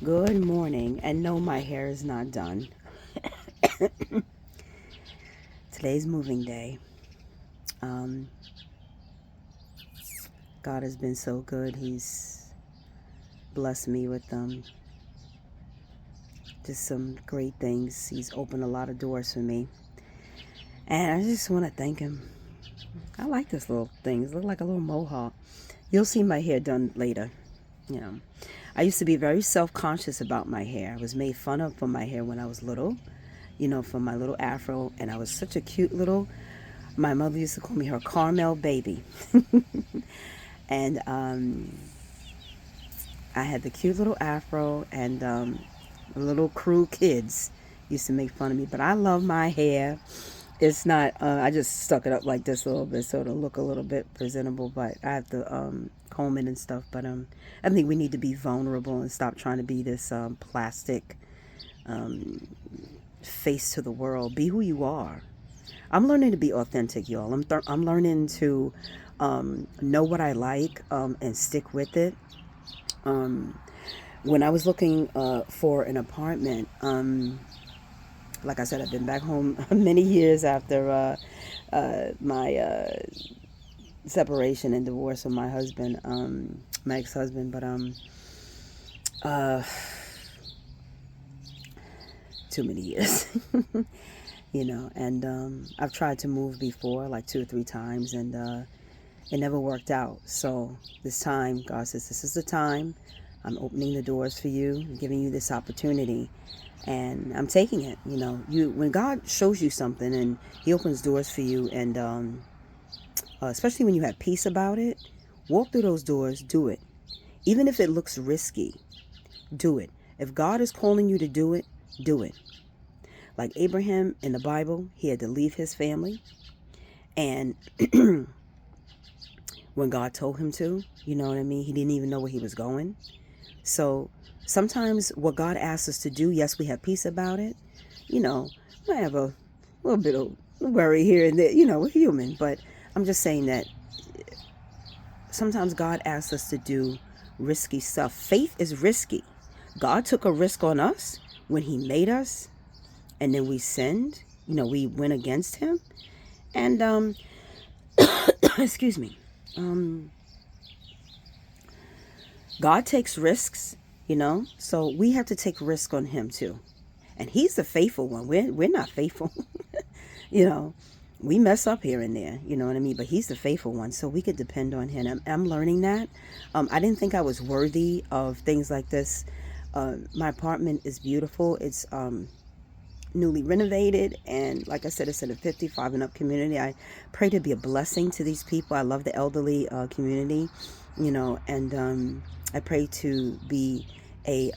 Good morning. And no, my hair is not done. Today's moving day. Um, God has been so good. He's blessed me with just some great things. He's opened a lot of doors for me. And I just want to thank him. I like this little thing. It looks like a little mohawk. You'll see my hair done later. You know, I used to be very self-conscious about my hair. I was made fun of for my hair when I was little, for my little afro. And I was such a cute little, my mother used to call me her Carmel baby. And I had the cute little afro, and the little crew kids used to make fun of me. But I love my hair. It's not, I just stuck it up like this a little bit so it'll look a little bit presentable, but I have to comb it and stuff. But I think we need to be vulnerable and stop trying to be this plastic um, face to the world. Be who you are. I'm learning to be authentic, y'all. I'm learning to know what I like and stick with it. Um, when I was looking for an apartment, like I said, I've been back home many years after my separation and divorce from my husband, my ex-husband. But uh, too many years, And I've tried to move before, like 2 or 3 times, and it never worked out. So this time, God says, "This is the time. I'm opening the doors for you, giving you this opportunity." And I'm taking it. When God shows you something and He opens doors for you, and especially when you have peace about it, walk through those doors. Do it, even if it looks risky. Do it. If God is calling you to do it, do it. Like Abraham in the Bible, he had to leave his family, and when God told him to, you know what I mean? He didn't even know where he was going. So sometimes what God asks us to do, yes, we have peace about it. Might have a little bit of worry here and there. We're human. But I'm just saying that sometimes God asks us to do risky stuff. Faith is risky. God took a risk on us when He made us, and then we sinned. We went against Him. And, excuse me. God takes risks, so we have to take risk on Him too. And He's the faithful one. We're not faithful. you know, we mess up here and there, you know what I mean? But He's the faithful one, so we could depend on Him. I'm learning that. I didn't think I was worthy of things like this. My apartment is beautiful. It's newly renovated, and like I said, it's in a 55 and up community. I pray to be a blessing to these people. I love the elderly community, and I pray to be a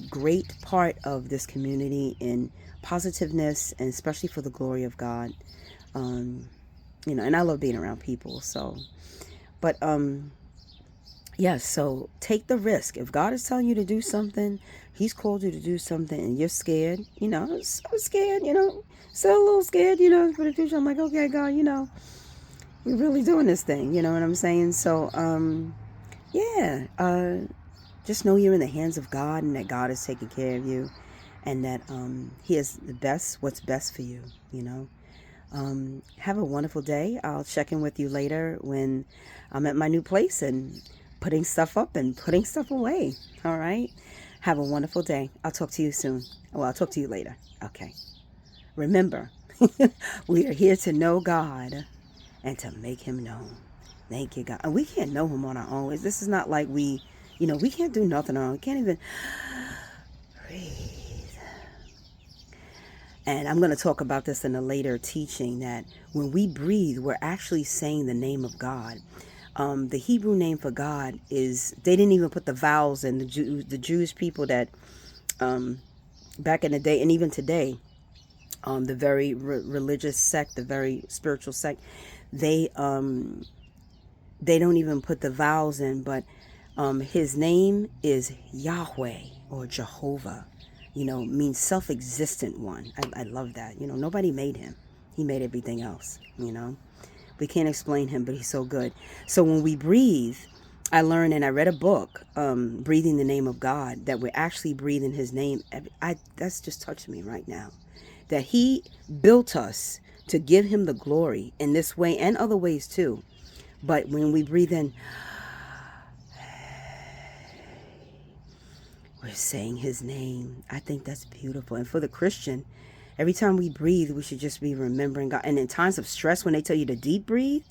great part of this community in positiveness, and especially for the glory of God. And I love being around people. So, but yes, so take the risk. If God is telling you to do something, He's called you to do something, and you're scared, so scared, still a little scared, for the future. I'm like, okay, God, we're really doing this thing, you know what I'm saying? So, yeah, just know you're in the hands of God, and that God is taking care of you, and that He has what's best for you, Have a wonderful day. I'll check in with you later when I'm at my new place and putting stuff up and putting stuff away. All right. Have a wonderful day. I'll talk to you soon. Well, I'll talk to you later. Okay. Remember, we are here to know God and to make Him known. Thank you, God. And we can't know Him on our own. This is not like we can't do nothing on our own. We can't even breathe. And I'm going to talk about this in a later teaching, that when we breathe, we're actually saying the name of God. The Hebrew name for God is, they didn't even put the vowels in. The Jewish people that back in the day, and even today, the very religious sect, the very spiritual sect, they don't even put the vowels in, but His name is Yahweh or Jehovah. Means self-existent one. I love that. Nobody made Him. He made everything else. We can't explain Him, but He's so good. So when we breathe, I learned and I read a book, Breathing the Name of God, that we're actually breathing his name. That's just touched me right now. That he built us to give him the glory in this way and other ways too. But when we breathe in, we're saying his name. I think that's beautiful. And for the Christian, every time we breathe, we should just be remembering God. And in times of stress, when they tell you to deep breathe,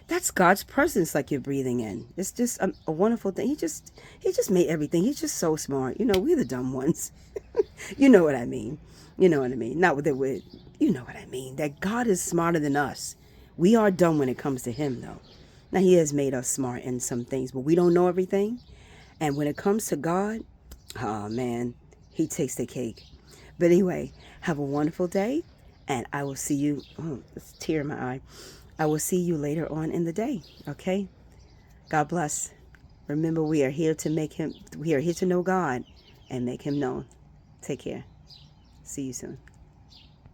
that's God's presence like you're breathing in. It's just a wonderful thing. He just made everything. He's just so smart. We're the dumb ones. You know what I mean. You know what I mean. Not that we're, you know what I mean. That God is smarter than us. We are dumb when it comes to him, though. Now, he has made us smart in some things, but we don't know everything. And when it comes to God, oh man, he takes the cake. But anyway, have a wonderful day, and I will see you. Oh, it's a tear in my eye. I will see you later on in the day. Okay? God bless. Remember, we are here to know God and make him known. Take care. See you soon.